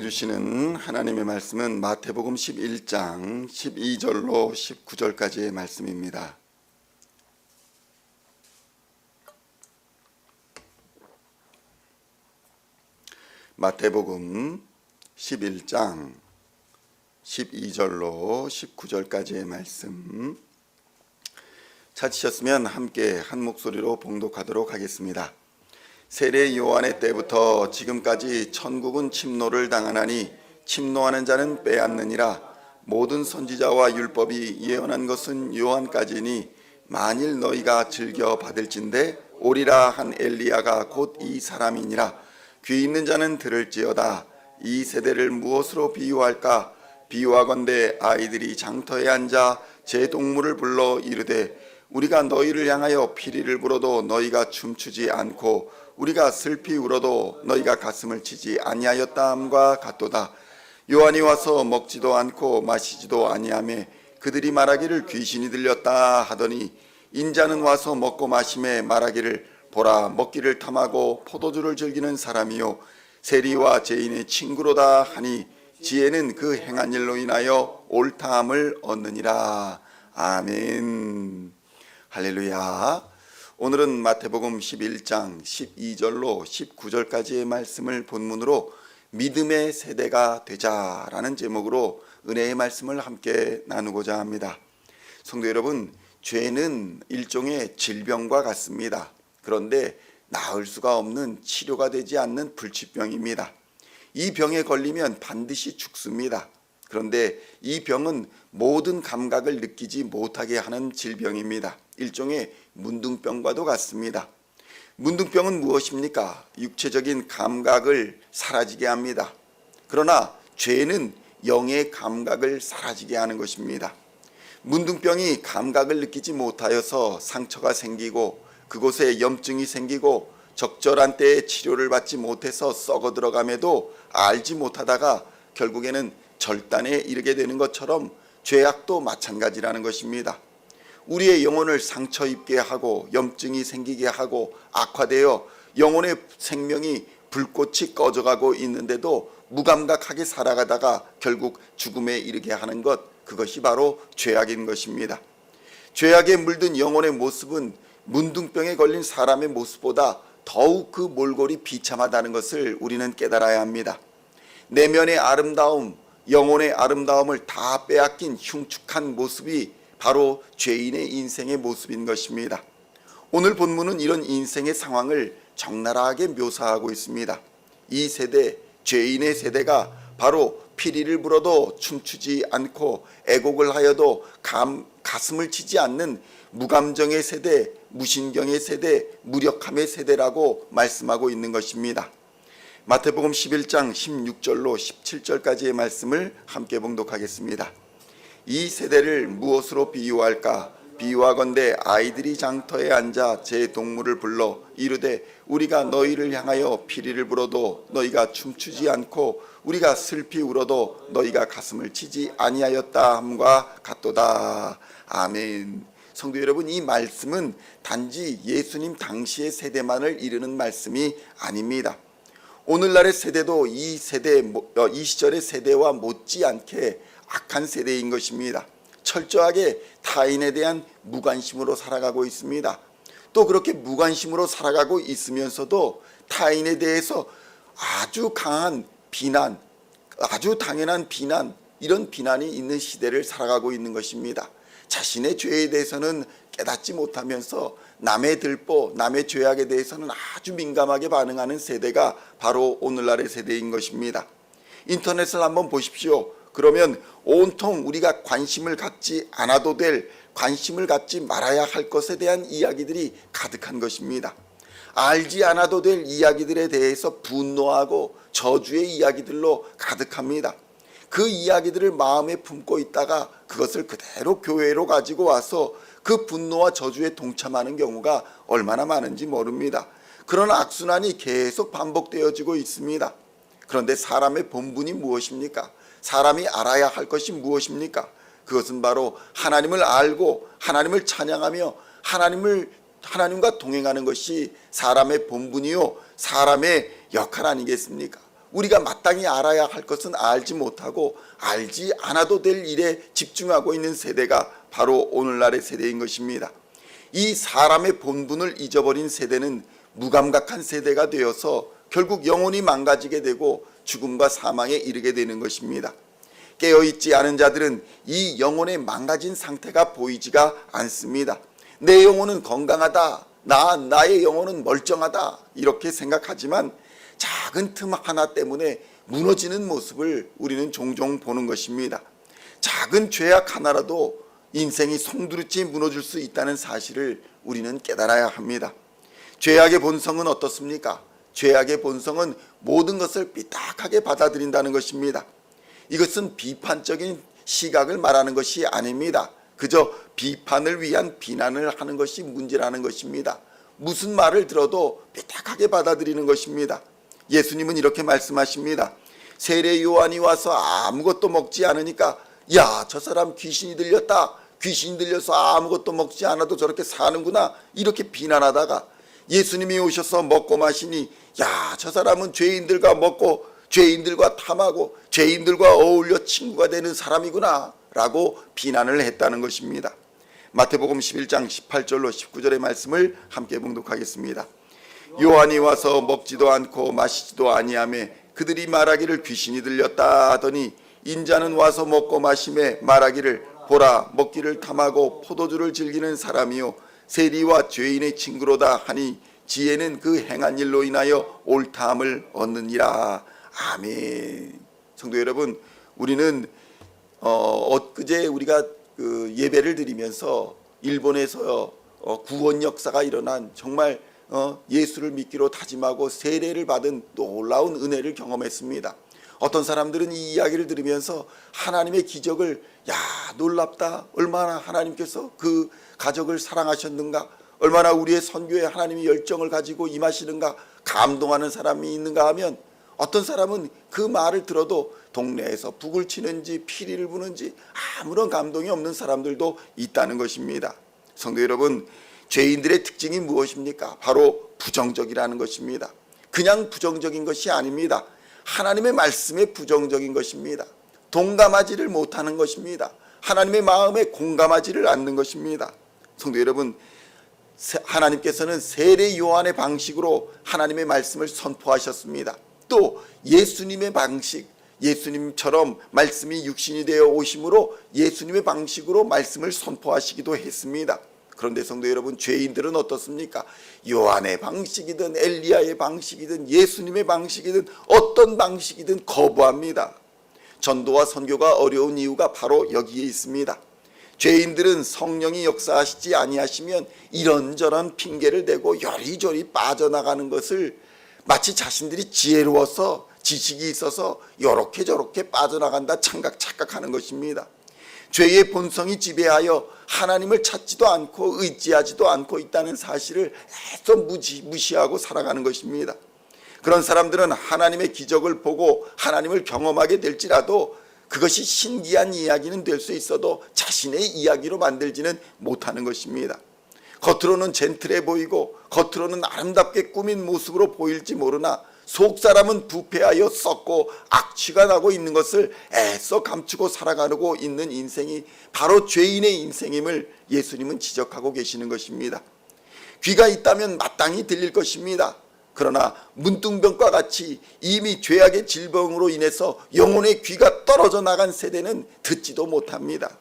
주시는 하나님의 말씀은 마태복음 11장 12절로 19절까지의 말씀입니다. 마태복음 11장 12절로 19절까지의 말씀 찾으셨으면 함께 한 목소리로 봉독하도록 하겠습니다. 세례 요한의 때부터 지금까지 천국은 침노를 당하나니 침노하는 자는 빼앗느니라. 모든 선지자와 율법이 예언한 것은 요한까지니 만일 너희가 즐겨 받을진대 오리라 한 엘리야가 곧 이 사람이니라. 귀 있는 자는 들을지어다. 이 세대를 무엇으로 비유할까? 비유하건대 아이들이 장터에 앉아 제 동물을 불러 이르되 우리가 너희를 향하여 피리를 불어도 너희가 춤추지 않고 우리가 슬피 울어도 너희가 가슴을 치지 아니하였다 함과 같도다. 요한이 와서 먹지도 않고 마시지도 아니하며 그들이 말하기를 귀신이 들렸다 하더니 인자는 와서 먹고 마시며 말하기를 보라 먹기를 탐하고 포도주를 즐기는 사람이요 세리와 죄인의 친구로다 하니 지혜는 그 행한 일로 인하여 옳다함을 얻느니라. 아멘. 할렐루야. 오늘은 마태복음 11장 12절로 19절까지의 말씀을 본문으로 믿음의 세대가 되자라는 제목으로 은혜의 말씀을 함께 나누고자 합니다. 성도 여러분, 죄는 일종의 질병과 같습니다. 그런데 나을 수가 없는 치료가 되지 않는 불치병입니다. 이 병에 걸리면 반드시 죽습니다. 그런데 이 병은 모든 감각을 느끼지 못하게 하는 질병입니다. 일종의 문둥병과도 같습니다. 문둥병은 무엇입니까? 육체적인 감각을 사라지게 합니다. 그러나 죄는 영의 감각을 사라지게 하는 것입니다. 문둥병이 감각을 느끼지 못하여서 상처가 생기고 그곳에 염증이 생기고 적절한 때에 치료를 받지 못해서 썩어 들어감에도 알지 못하다가 결국에는 절단에 이르게 되는 것처럼 죄악도 마찬가지라는 것입니다. 우리의 영혼을 상처 입게 하고 염증이 생기게 하고 악화되어 영혼의 생명이 불꽃이 꺼져가고 있는데도 무감각하게 살아가다가 결국 죽음에 이르게 하는 것, 그것이 바로 죄악인 것입니다. 죄악에 물든 영혼의 모습은 문둥병에 걸린 사람의 모습보다 더욱 그 몰골이 비참하다는 것을 우리는 깨달아야 합니다. 내면의 아름다움, 영혼의 아름다움을 다 빼앗긴 흉측한 모습이 바로 죄인의 인생의 모습인 것입니다. 오늘 본문은 이런 인생의 상황을 적나라하게 묘사하고 있습니다. 이 세대, 죄인의 세대가 바로 피리를 불어도 춤추지 않고 애곡을 하여도 가슴을 치지 않는 무감정의 세대, 무신경의 세대, 무력함의 세대라고 말씀하고 있는 것입니다. 마태복음 11장 16절로 17절까지의 말씀을 함께 봉독하겠습니다. 이 세대를 무엇으로 비유할까? 비유하건대 아이들이 장터에 앉아 제 동물을 불러 이르되 우리가 너희를 향하여 피리를 불어도 너희가 춤추지 않고 우리가 슬피 울어도 너희가 가슴을 치지 아니하였다 함과 같도다. 아멘. 성도 여러분, 이 말씀은 단지 예수님 당시의 세대만을 이르는 말씀이 아닙니다. 오늘날의 세대도 이 시절의 세대와 못지않게 악한 세대인 것입니다. 철저하게 타인에 대한 무관심으로 살아가고 있습니다. 또 그렇게 무관심으로 살아가고 있으면서도 타인에 대해서 아주 강한 비난, 아주 당연한 비난, 이런 비난이 있는 시대를 살아가고 있는 것입니다. 자신의 죄에 대해서는 깨닫지 못하면서 남의 들보, 남의 죄악에 대해서는 아주 민감하게 반응하는 세대가 바로 오늘날의 세대인 것입니다. 인터넷을 한번 보십시오. 그러면 온통 우리가 관심을 갖지 않아도 될, 관심을 갖지 말아야 할 것에 대한 이야기들이 가득한 것입니다. 알지 않아도 될 이야기들에 대해서 분노하고 저주의 이야기들로 가득합니다. 그 이야기들을 마음에 품고 있다가 그것을 그대로 교회로 가지고 와서 그 분노와 저주에 동참하는 경우가 얼마나 많은지 모릅니다. 그런 악순환이 계속 반복되어지고 있습니다. 그런데 사람의 본분이 무엇입니까? 사람이 알아야 할 것이 무엇입니까? 그것은 바로 하나님을 알고 하나님을 찬양하며 하나님과 동행하는 것이 사람의 본분이요 사람의 역할 아니겠습니까? 우리가 마땅히 알아야 할 것은 알지 못하고 알지 않아도 될 일에 집중하고 있는 세대가 바로 오늘날의 세대인 것입니다. 이 사람의 본분을 잊어버린 세대는 무감각한 세대가 되어서 결국 영혼이 망가지게 되고 죽음과 사망에 이르게 되는 것입니다. 깨어있지 않은 자들은 이 영혼의 망가진 상태가 보이지가 않습니다. 내 영혼은 건강하다, 나의 영혼은 멀쩡하다 이렇게 생각하지만 작은 틈 하나 때문에 무너지는 모습을 우리는 종종 보는 것입니다. 작은 죄악 하나라도 인생이 송두리째 무너질 수 있다는 사실을 우리는 깨달아야 합니다. 죄악의 본성은 어떻습니까? 죄악의 본성은 모든 것을 삐딱하게 받아들인다는 것입니다. 이것은 비판적인 시각을 말하는 것이 아닙니다. 그저 비판을 위한 비난을 하는 것이 문제라는 것입니다. 무슨 말을 들어도 삐딱하게 받아들이는 것입니다. 예수님은 이렇게 말씀하십니다. 세례 요한이 와서 아무것도 먹지 않으니까 야, 저 사람 귀신이 들렸다. 귀신이 들려서 아무것도 먹지 않아도 저렇게 사는구나. 이렇게 비난하다가 예수님이 오셔서 먹고 마시니 야, 저 사람은 죄인들과 먹고 죄인들과 탐하고 죄인들과 어울려 친구가 되는 사람이구나 라고 비난을 했다는 것입니다. 마태복음 11장 18절로 19절의 말씀을 함께 봉독하겠습니다. 요한이 와서 먹지도 않고 마시지도 아니하며 그들이 말하기를 귀신이 들렸다 하더니 인자는 와서 먹고 마시며 말하기를 보라 먹기를 탐하고 포도주를 즐기는 사람이요 세리와 죄인의 친구로다 하니 지혜는 그 행한 일로 인하여 옳다함을 얻느니라. 아멘. 성도 여러분, 우리는 엊그제 우리가 그 예배를 드리면서 일본에서 구원 역사가 일어난 정말 예수를 믿기로 다짐하고 세례를 받은 놀라운 은혜를 경험했습니다. 어떤 사람들은 이 이야기를 들으면서 하나님의 기적을 야, 놀랍다. 얼마나 하나님께서 그 가족을 사랑하셨는가. 얼마나 우리의 선교에 하나님이 열정을 가지고 임하시는가. 감동하는 사람이 있는가 하면 어떤 사람은 그 말을 들어도 동네에서 북을 치는지 피리를 부는지 아무런 감동이 없는 사람들도 있다는 것입니다. 성도 여러분, 죄인들의 특징이 무엇입니까? 바로 부정적이라는 것입니다. 그냥 부정적인 것이 아닙니다. 하나님의 말씀에 부정적인 것입니다. 동감하지를 못하는 것입니다. 하나님의 마음에 공감하지를 않는 것입니다. 성도 여러분, 하나님께서는 세례 요한의 방식으로 하나님의 말씀을 선포하셨습니다. 또 예수님의 방식, 예수님처럼 말씀이 육신이 되어 오심으로 예수님의 방식으로 말씀을 선포하시기도 했습니다. 그런데 성도 여러분, 죄인들은 어떻습니까? 요한의 방식이든 엘리야의 방식이든 예수님의 방식이든 어떤 방식이든 거부합니다. 전도와 선교가 어려운 이유가 바로 여기에 있습니다. 죄인들은 성령이 역사하시지 아니하시면 이런저런 핑계를 대고 요리조리 빠져나가는 것을 마치 자신들이 지혜로워서 지식이 있어서 요렇게 저렇게 빠져나간다 착각하는 것입니다. 죄의 본성이 지배하여 하나님을 찾지도 않고 의지하지도 않고 있다는 사실을 애써 무시하고 살아가는 것입니다. 그런 사람들은 하나님의 기적을 보고 하나님을 경험하게 될지라도 그것이 신기한 이야기는 될 수 있어도 자신의 이야기로 만들지는 못하는 것입니다. 겉으로는 젠틀해 보이고 겉으로는 아름답게 꾸민 모습으로 보일지 모르나 속 사람은 부패하여 썩고 악취가 나고 있는 것을 애써 감추고 살아가고 있는 인생이 바로 죄인의 인생임을 예수님은 지적하고 계시는 것입니다. 귀가 있다면 마땅히 들릴 것입니다. 그러나 문둥병과 같이 이미 죄악의 질병으로 인해서 영혼의 귀가 떨어져 나간 세대는 듣지도 못합니다.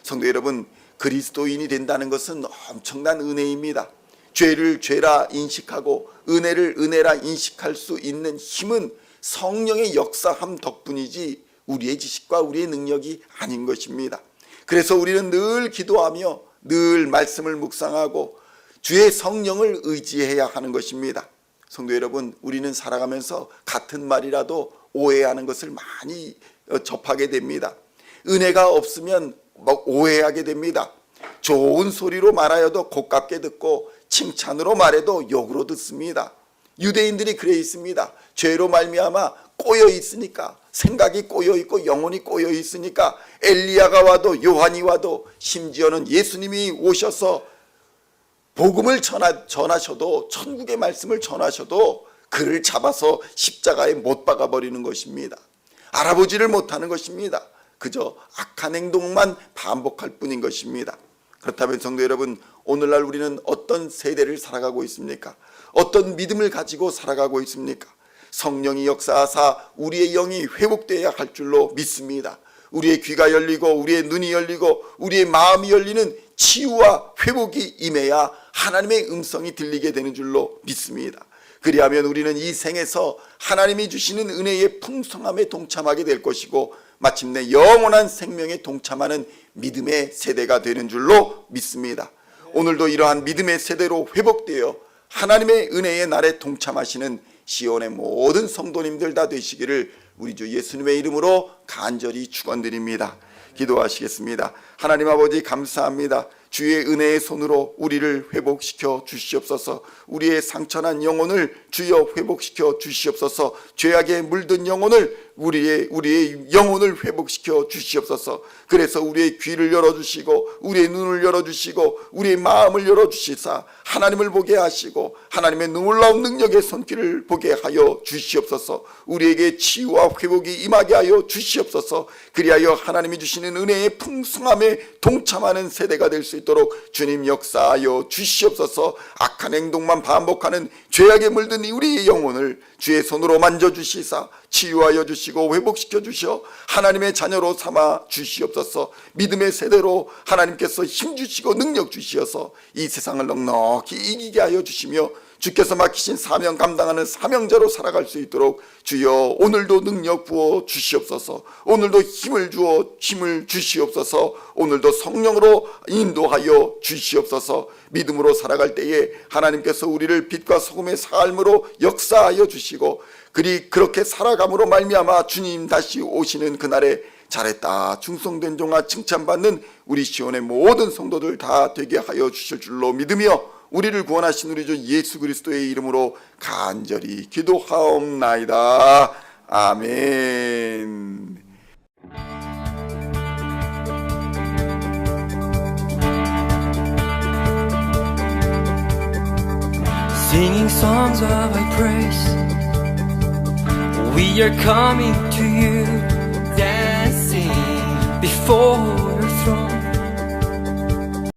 성도 여러분, 그리스도인이 된다는 것은 엄청난 은혜입니다. 죄를 죄라 인식하고 은혜를 은혜라 인식할 수 있는 힘은 성령의 역사함 덕분이지 우리의 지식과 우리의 능력이 아닌 것입니다. 그래서 우리는 늘 기도하며 늘 말씀을 묵상하고 주의 성령을 의지해야 하는 것입니다. 성도 여러분, 우리는 살아가면서 같은 말이라도 오해하는 것을 많이 접하게 됩니다. 은혜가 없으면 오해하게 됩니다. 좋은 소리로 말하여도 고깝게 듣고 칭찬으로 말해도 욕으로 듣습니다. 유대인들이 그래 있습니다. 죄로 말미암아 꼬여 있으니까, 생각이 꼬여 있고 영혼이 꼬여 있으니까 엘리야가 와도 요한이 와도 심지어는 예수님이 오셔서 복음을 전하셔도 천국의 말씀을 전하셔도 그를 잡아서 십자가에 못 박아버리는 것입니다. 알아보지를 못하는 것입니다. 그저 악한 행동만 반복할 뿐인 것입니다. 그렇다면 성도 여러분, 오늘날 우리는 어떤 세대를 살아가고 있습니까? 어떤 믿음을 가지고 살아가고 있습니까? 성령이 역사하사 우리의 영이 회복되어야 할 줄로 믿습니다. 우리의 귀가 열리고 우리의 눈이 열리고 우리의 마음이 열리는 치유와 회복이 임해야 하나님의 음성이 들리게 되는 줄로 믿습니다. 그리하면 우리는 이 생에서 하나님이 주시는 은혜의 풍성함에 동참하게 될 것이고 마침내 영원한 생명에 동참하는 믿음의 세대가 되는 줄로 믿습니다. 오늘도 이러한 믿음의 세대로 회복되어 하나님의 은혜의 날에 동참하시는 시온의 모든 성도님들 다 되시기를 우리 주 예수님의 이름으로 간절히 축원드립니다. 기도하시겠습니다. 하나님 아버지 감사합니다. 주의 은혜의 손으로 우리를 회복시켜 주시옵소서. 우리의 상처난 영혼을 주여 회복시켜 주시옵소서. 죄악에 물든 영혼을 우리의 영혼을 회복시켜 주시옵소서. 그래서 우리의 귀를 열어주시고 우리의 눈을 열어주시고 우리의 마음을 열어주시사 하나님을 보게 하시고 하나님의 놀라운 능력의 손길을 보게 하여 주시옵소서. 우리에게 치유와 회복이 임하게 하여 주시옵소서. 그리하여 하나님이 주시는 은혜의 풍성함에 동참하는 세대가 될 수 있도록 주님 역사하여 주시옵소서. 악한 행동만 반복하는 죄악에 물든 우리의 영혼을 주의 손으로 만져주시사 치유하여 주시고 회복시켜 주셔 하나님의 자녀로 삼아 주시옵소서. 믿음의 세대로 하나님께서 힘주시고 능력 주시어서 이 세상을 넉넉히 이기게 하여 주시며 주께서 맡기신 사명 감당하는 사명자로 살아갈 수 있도록 주여 오늘도 능력 부어 주시옵소서. 오늘도 힘을 주시옵소서. 오늘도 성령으로 인도하여 주시옵소서. 믿음으로 살아갈 때에 하나님께서 우리를 빛과 소금의 삶으로 역사하여 주시고 그렇게 살아감으로 말미암아 주님 다시 오시는 그날에 잘했다 충성된 종아 칭찬받는 우리 시온의 모든 성도들 다 되게 하여 주실 줄로 믿으며 우리를 구원하신 우리 주 예수 그리스도의 이름으로 간절히 기도하옵나이다. 아멘. Singing songs of thy praise, we are coming to you, dancing before your throne.